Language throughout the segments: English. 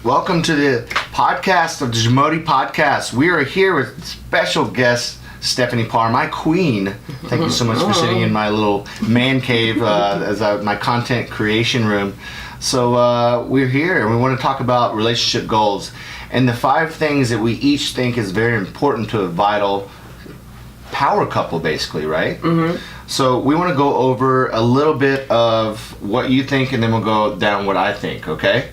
Welcome to the podcast of the JAMODI podcast. We are here with special guest Stephanie Paur, my queen. Thank you so much for sitting in my little man cave my content creation room. So we're here and we want to talk about relationship goals and the 5 things that we each think is very important to a vital power couple, basically, right? Mm-hmm. So we want to go over a little bit of what you think, and then we'll go down what I think, okay?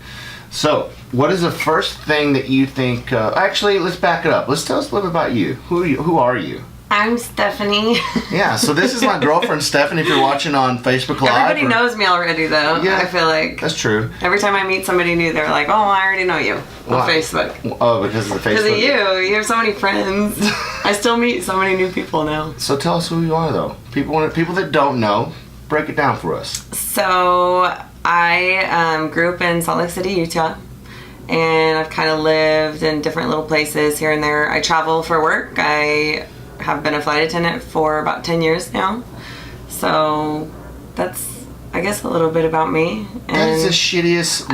So what is the first thing that you think, actually, let's back it up. Let's tell us a little bit about you. Who are you? I'm Stephanie. Yeah, so this is my girlfriend, Stephanie, if you're watching on Facebook Live. Everybody knows me already, though. Yeah, I feel like. That's true. Every time I meet somebody new, they're like, oh, I already know you on Facebook. Oh, because of the Facebook? Because of you. You have so many friends. I still meet so many new people now. So tell us who you are, though. People that don't know, break it down for us. So I grew up in Salt Lake City, Utah. And I've kind of lived in different little places here and there. I travel for work. I have been a flight attendant for about 10 years now. So that's, I guess, a little bit about me. And that is the shittiest.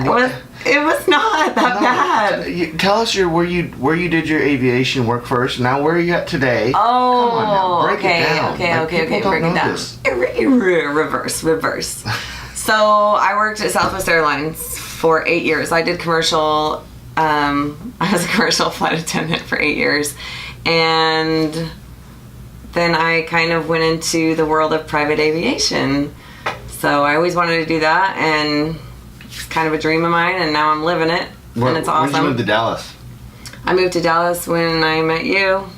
It was not that bad. Tell us where you did your aviation work first. Now where are you at today? Oh, come on now, break it down. Okay, break it down. Reverse. So I worked at Southwest Airlines for 8 years. I did commercial. I was a commercial flight attendant for 8 years, and then I kind of went into the world of private aviation. So I always wanted to do that, and it's kind of a dream of mine, and now I'm living it, and it's awesome. When did you move to Dallas? I moved to Dallas when I met you.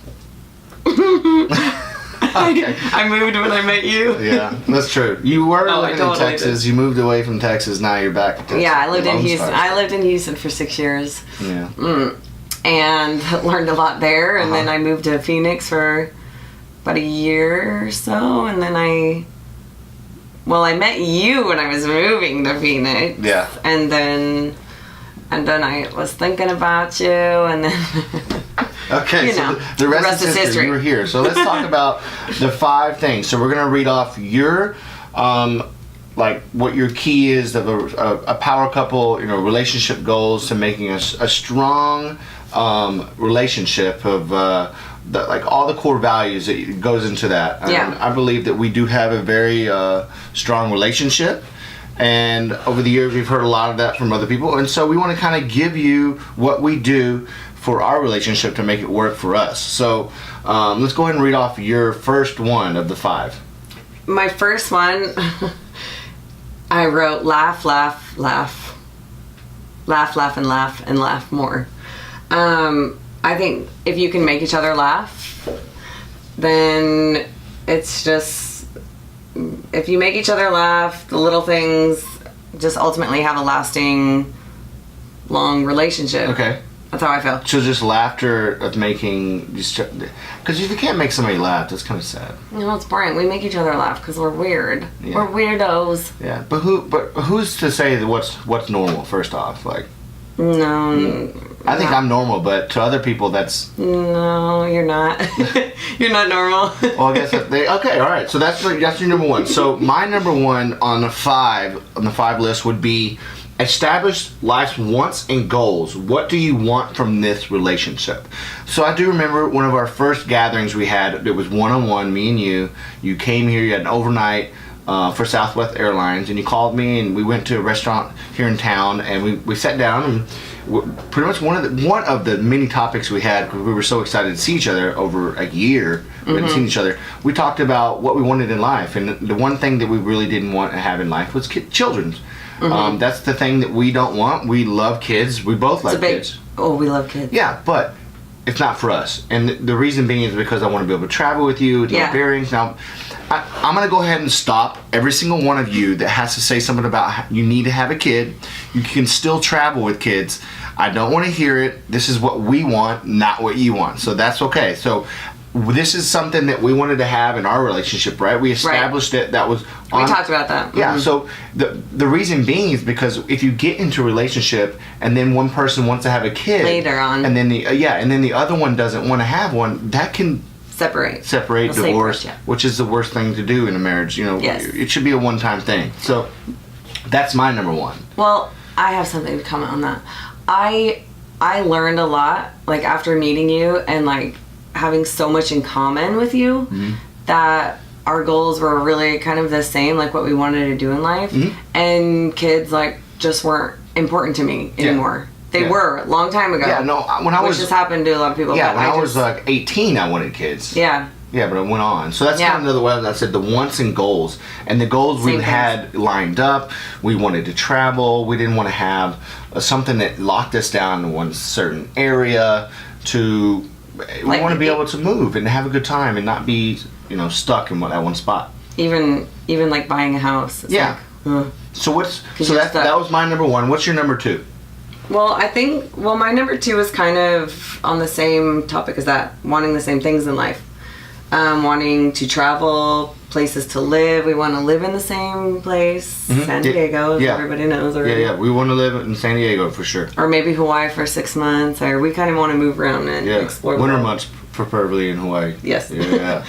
Okay. I moved when I met you. Yeah, that's true. You were living in Texas. You moved away from Texas. Now you're back to Texas. Yeah, I lived in Houston. I lived in Houston for 6 years. Yeah. And learned a lot there. And then I moved to Phoenix for about a year or so. And then I met you when I was moving to Phoenix. Yeah. And then I was thinking about you. And then. Okay, so the rest is history. You were here. So let's talk about the 5 things. So we're going to read off your, what your key is of a power couple, relationship goals to making a strong relationship of all the core values that goes into that. I believe that we do have a very strong relationship. And over the years, we've heard a lot of that from other people. And so we want to kind of give you what we do for our relationship to make it work for us. So let's go ahead and read off your first one of the 5. My first one, I wrote laugh, laugh, laugh. Laugh, laugh, and laugh, and laugh more. I think if you can make each other laugh, then it's just, if you make each other laugh, the little things just ultimately have a lasting, long relationship. Okay. That's how I feel. So just laughter of making, because if you can't make somebody laugh, that's kind of sad. No, it's boring. We make each other laugh because we're weird. Yeah. We're weirdos. Yeah, but who's to say that what's normal? First off, no. I think I'm normal, but to other people, that's no. You're not. You're not normal. Well, I guess okay. All right. So that's your number 1. So my number 1 on the 5 list would be. Establish life's wants and goals. What do you want from this relationship? So I do remember one of our first gatherings we had. It was one-on-one, me and you. You came here. You had an overnight for Southwest Airlines, and you called me, and we went to a restaurant here in town, and we sat down, and pretty much one of the many topics we had, because we were so excited to see each other over a year. We hadn't seen each other. We talked about what we wanted in life, and the one thing that we really didn't want to have in life was children. That's the thing that we don't want. We love kids. We both love kids. Oh, we love kids. Yeah, but it's not for us. And the reason being is because I want to be able to travel with you, do bearings. Now, I'm going to go ahead and stop every single one of you that has to say something about how you need to have a kid. You can still travel with kids. I don't want to hear it. This is what we want, not what you want. So that's okay. So this is something that we wanted to have in our relationship, right? We established it. That was we talked about that. Yeah. So the reason being is because if you get into a relationship and then one person wants to have a kid later on, and then the other one doesn't want to have one, that can separate, divorce, which is the worst thing to do in a marriage. It should be a one-time thing. So that's my number 1. Well, I have something to comment on that. I learned a lot, like, after meeting you and, like, having so much in common with you that our goals were really kind of the same, like what we wanted to do in life. And kids, like, just weren't important to me anymore. They were a long time ago. Yeah, no, when I was... Which has happened to a lot of people. Yeah, when I was like 18, I wanted kids. Yeah. Yeah, but it went on. So that's kind of another way I said the wants and goals. And the goals we had lined up, we wanted to travel. We didn't want to have something that locked us down in one certain area to... We want to be able to move and have a good time and not be, stuck in that one spot. Even like buying a house. It's like, so that was my number one. What's your number two? Well, my number two is kind of on the same topic as that, wanting the same things in life. Wanting to travel, places to live. We want to live in the same place, San Diego, as everybody knows already. Yeah, we want to live in San Diego for sure. Or maybe Hawaii for 6 months, or we kind of want to move around and explore. Winter months, preferably in Hawaii. Yes. Yeah.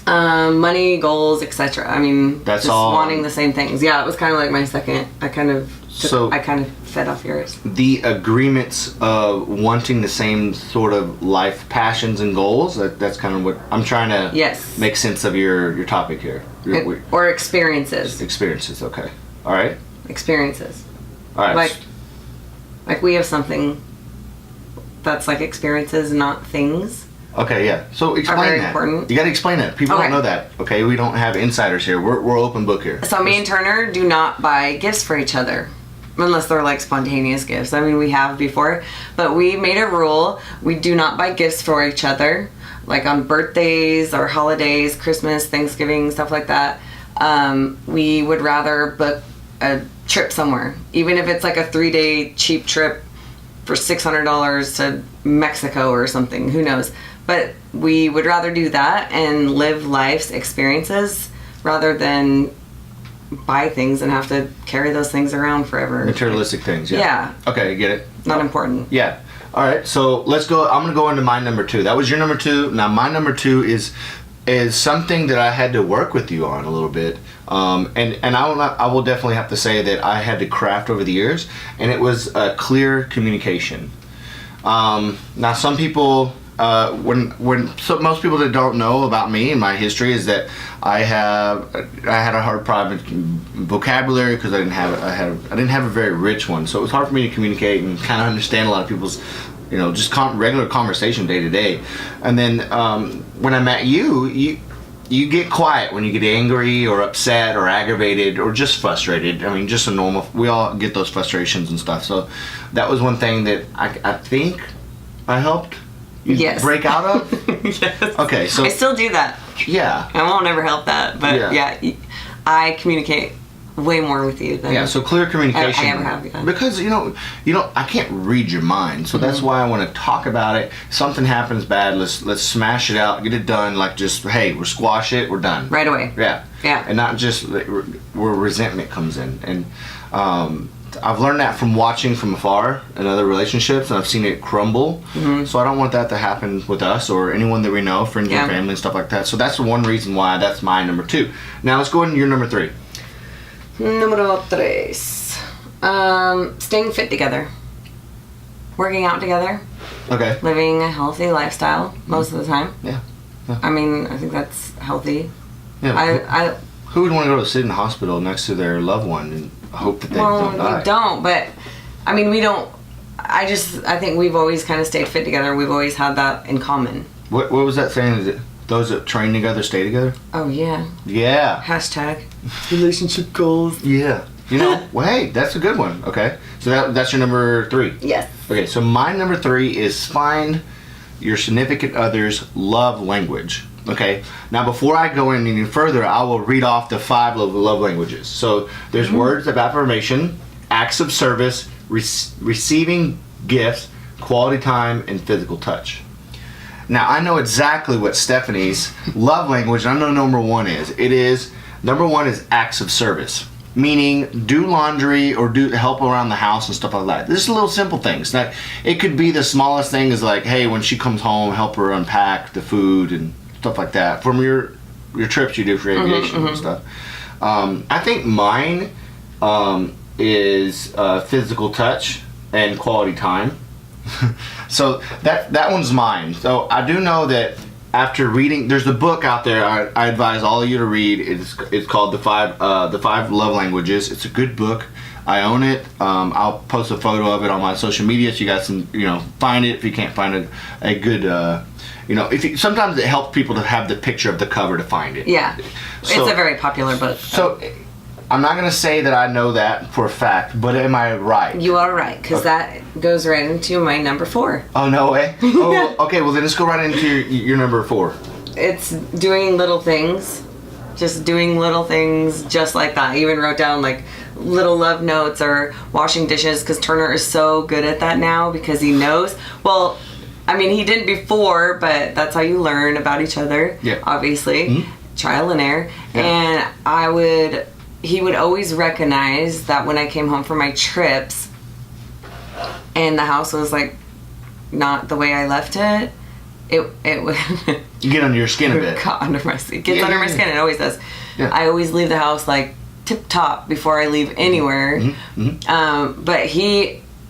Money, goals, etc. I mean, that's just all. Wanting the same things. Yeah, it was kind of like my second. I kind of fed off yours. The agreements of wanting the same sort of life passions and goals, that's kind of what I'm trying to make sense of your topic here. Or experiences. Experiences, okay. All right. Experiences. All right. Like we have something that's like experiences, not things. Okay, yeah. So explain that. Important. You got to explain that. People don't know that. Okay, we don't have insiders here. We're open book here. So me and Turner do not buy gifts for each other. Unless they're like spontaneous gifts. I mean, we have before, but we made a rule. We do not buy gifts for each other, like on birthdays or holidays, Christmas, Thanksgiving, stuff like that. We would rather book a trip somewhere, even if it's like a 3-day cheap trip for $600 to Mexico or something, who knows. But we would rather do that and live life's experiences rather than buy things and have to carry those things around forever. Materialistic things, yeah. Okay, get it. Not important. Yeah. All right, so let's go. I'm going to go into my number two. That was your number two. Now, my number two is something that I had to work with you on a little bit. And I will definitely have to say that I had to craft over the years, and it was clear communication. Now, some people... most people that don't know about me and my history is that I had a hard problem with vocabulary because I didn't have a very rich one, so it was hard for me to communicate and kind of understand a lot of people's just regular conversation day to day. And then when I met you get quiet when you get angry or upset or aggravated or just frustrated. I mean, just a normal. We all get those frustrations and stuff. So that was one thing that I think I helped. Break out of? Yes. Okay, so... I still do that. Yeah. I won't ever help that, but I communicate way more with you than... Yeah, so clear communication. I ever have, yeah. Because, I can't read your mind, so that's why I want to talk about it. If something happens bad, let's smash it out, get it done, like just, hey, we're squash it, we're done. Right away. Yeah. Yeah. And not just where resentment comes in. And I've learned that from watching from afar in other relationships, and I've seen it crumble. So I don't want that to happen with us or anyone that we know, friends and family and stuff like that. So that's the one reason why that's my number two. Now let's go into your number three. Número tres. Staying fit together. Working out together. Okay. Living a healthy lifestyle most of the time. Yeah. I mean, I think that's healthy. Yeah. Who would want to go to sit in the hospital next to their loved one and hope that they don't die? You don't, but I mean, we don't. I think we've always kind of stayed fit together. We've always had that in common. What was that saying? Is it those that train together stay together? Oh, yeah. Yeah. Hashtag relationship goals. Yeah. Well, hey, that's a good one. Okay. So that's your number three. Yes. Okay, so my number three is find your significant other's love language. Okay. Now, before I go in any further, I will read off the 5 love languages. So there's words of affirmation, acts of service, receiving gifts, quality time, and physical touch. Now, I know exactly what Stephanie's love language, I know number one is. Number one is acts of service. Meaning, do laundry or do help around the house and stuff like that. Just little simple things. Now, it could be the smallest thing is like, hey, when she comes home, help her unpack the food and stuff like that. From your trips you do for aviation and stuff. I think mine is physical touch. and quality time. So that one's mine. So I do know that after reading, there's a book out there I advise all of you to read. It's called the five Love Languages. It's a good book. I own it. I'll post a photo of it on my social media so you guys can find it if you can't find a good sometimes it helps people to have the picture of the cover to find it. Yeah, so, it's a very popular book. So I'm not going to say that I know that for a fact, but am I right? You are right, because that goes right into my number 4. Oh, no way? Oh, okay, well then let's go right into your number 4. It's doing little things. Just doing little things just like that. I even wrote down like little love notes or washing dishes, because Turner is so good at that now because he knows. Well, I mean, he didn't before, but that's how you learn about each other. Yeah. Obviously. Mm-hmm. Trial and error. Yeah. And he would always recognize that when I came home from my trips and the house was like not the way I left it, it would you get under your skin a bit. Under my skin. It gets under my skin. It always does. Yeah. I always leave the house like tip top before I leave anywhere. Mm-hmm. Mm-hmm. But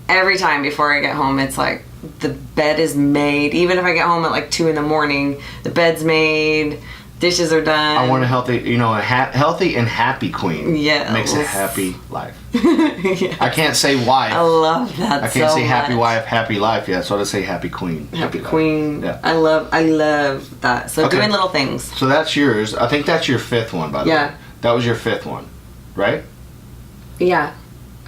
every time before I get home, it's like the bed is made. Even if I get home at like 2 a.m, the bed's made. Dishes are done. I want a healthy, healthy and happy queen. Yeah. Makes a happy life. Yes. I can't say wife. I love that. I can't say happy wife, happy life. Yeah, so I just say happy queen. Happy queen. Yeah. I love that. So doing little things. So that's yours. I think that's your 5th one, by the way. That was your 5th one, right? Yeah.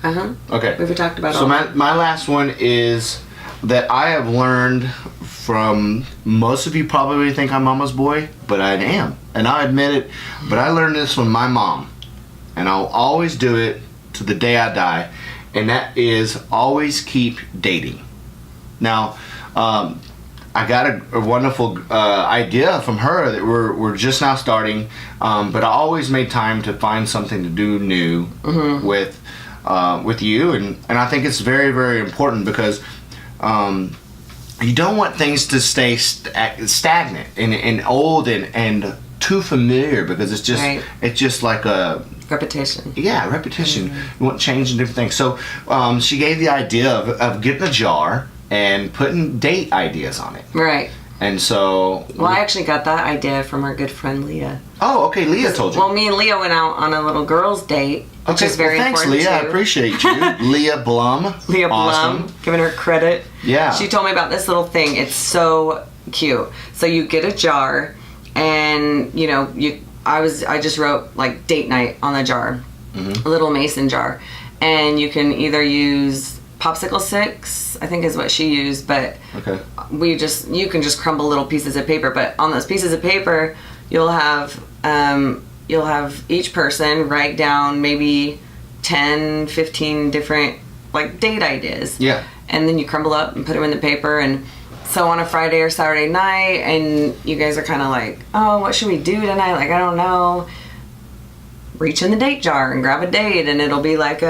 Uh-huh. Okay. We've talked about so my last one is that I have learned from, most of you probably think I'm mama's boy, but I am. And I admit it, but I learned this from my mom. And I'll always do it to the day I die. And that is always keep dating. Now, I got a wonderful idea from her that we're just now starting, but I always made time to find something to do new with you. And I think it's very, very important because you don't want things to stay stagnant and old and too familiar, because it's just like a repetition. Yeah, repetition. You want change and different things. So she gave the idea of getting a jar and putting date ideas on it. Right. And so... Well, I actually got that idea from our good friend Leah. Oh, okay. Leah told you. Well, me and Leah went out on a little girls' date, which is very thanks, important, Leah. too. I appreciate you. Leah Blum. Leah awesome. Blum. Giving her credit. Yeah. She told me about this little thing. It's so cute. So you get a jar, and, I just wrote, like, date night on the jar. Mm-hmm. A little mason jar. And you can either use popsicle sticks, I think is what she used, but you can just crumble little pieces of paper, but on those pieces of paper you'll have each person write down maybe 10, 15 different like date ideas. Yeah. And then you crumble up and put them in the paper, and so on a Friday or Saturday night, and you guys are kind of like, oh, what should we do tonight? Like, I don't know. Reach in the date jar and grab a date, and it'll be like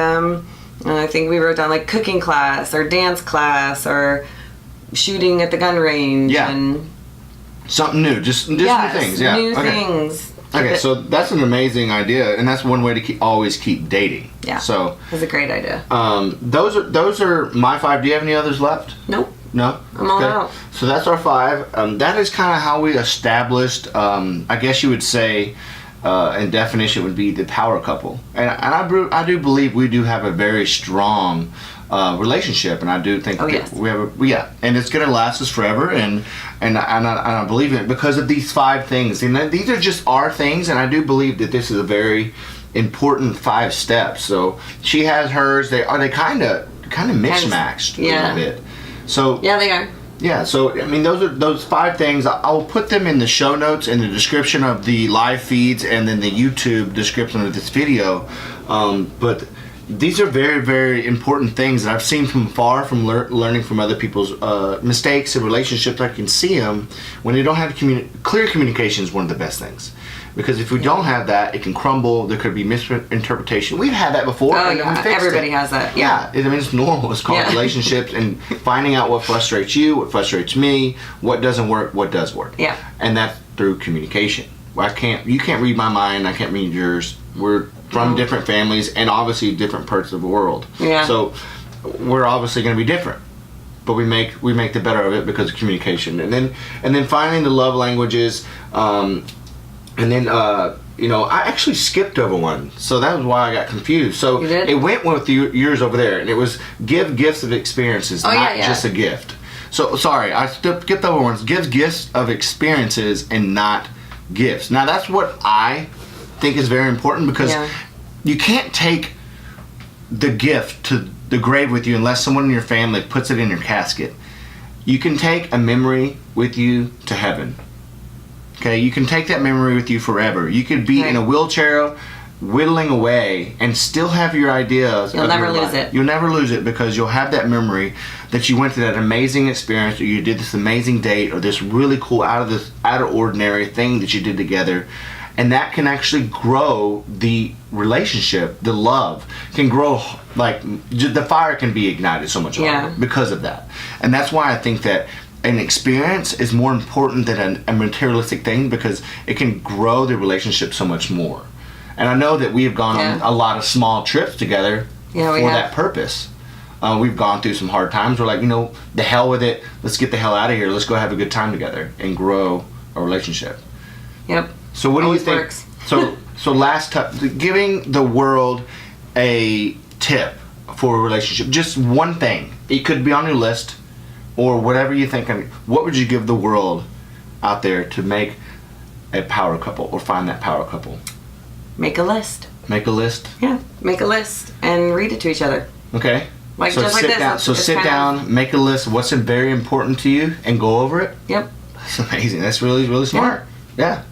I think we wrote down like cooking class or dance class or shooting at the gun range. Yeah. And something new. Just new things. Yeah. New things. Okay, so that's an amazing idea, and that's one way to always keep dating. Yeah. So that's a great idea. Those are my 5. Do you have any others left? Nope. No? I'm all out. So that's our 5. That is kind of how we established, I guess you would say, in definition would be the power couple, and I do believe we do have a very strong relationship, and I do think we have and it's gonna last us forever, and I believe in it because of these 5 things, and these are just our things, and I do believe that this is a very important 5 steps. So she has hers. They kind of mismatched a little bit. So yeah, they are. Yeah, so I mean, those 5 things. I will put them in the show notes, in the description of the live feeds, and then the YouTube description of this video. But these are very, very important things that I've seen from far, from learning from other people's mistakes and relationships. I can see them when they don't have clear communication. Is one of the best things. Because if we don't have that, it can crumble. There could be misinterpretation. We've had that before. Oh, yeah. Everybody has that. Yeah. I mean, it's normal. It's called relationships, and finding out what frustrates you, what frustrates me, what doesn't work, what does work. Yeah. And that's through communication. You can't read my mind. I can't read yours. We're from different families and obviously different parts of the world. Yeah. So we're obviously going to be different, but we make the better of it because of communication. And then finally the love languages, and then I actually skipped over one, so that was why I got confused. So You did? it went with yours over there, and it was give gifts of experiences, not just a gift. So sorry, I skipped over ones. Give gifts of experiences and not gifts. Now that's what I think is very important, because you can't take the gift to the grave with you unless someone in your family puts it in your casket. You can take a memory with you to heaven. Okay, you can take that memory with you forever. You could be in a wheelchair whittling away and still have your ideas. You'll never lose it. You'll never lose it, because you'll have that memory that you went to that amazing experience, or you did this amazing date, or this really cool out of ordinary thing that you did together. And that can actually grow the relationship. The love can grow, like the fire can be ignited so much longer because of that. And that's why I think that an experience is more important than a materialistic thing, because it can grow the relationship so much more. And I know that we have gone on a lot of small trips together for that purpose. We've gone through some hard times. We're like, the hell with it. Let's get the hell out of here. Let's go have a good time together and grow a relationship. Yep. So what do you think? Works. So last time, giving the world a tip for a relationship, just one thing. It could be on your list, or whatever you think. What would you give the world out there to make a power couple, or find that power couple? Make a list. Make a list? Yeah, make a list and read it to each other. Okay. Like, so just like sit this. down. So sit down, make a list of what's very important to you, and go over it. Yep. That's amazing. That's really, really smart. Yeah.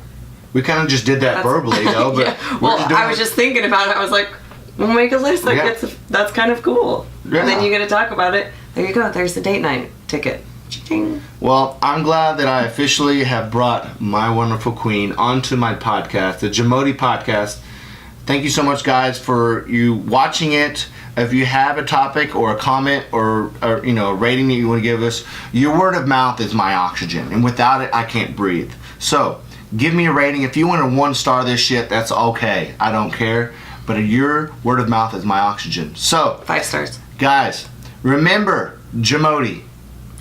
We kind of just did that verbally, though. But well, I was just thinking about it. I was like, we'll make a list. Like, that's kind of cool. Yeah. And then you get to talk about it. There you go. There's the date night ticket. Ching. Well, I'm glad that I officially have brought my wonderful queen onto my podcast, the JAMODI podcast. Thank you so much, guys, for you watching it. If you have a topic or a comment or a rating that you want to give us, your word of mouth is my oxygen, and without it, I can't breathe. So give me a rating. If you want to 1-star this shit, that's okay. I don't care. But your word of mouth is my oxygen. So 5 stars. Guys, remember, JAMODI.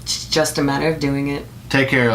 It's just a matter of doing it. Take care,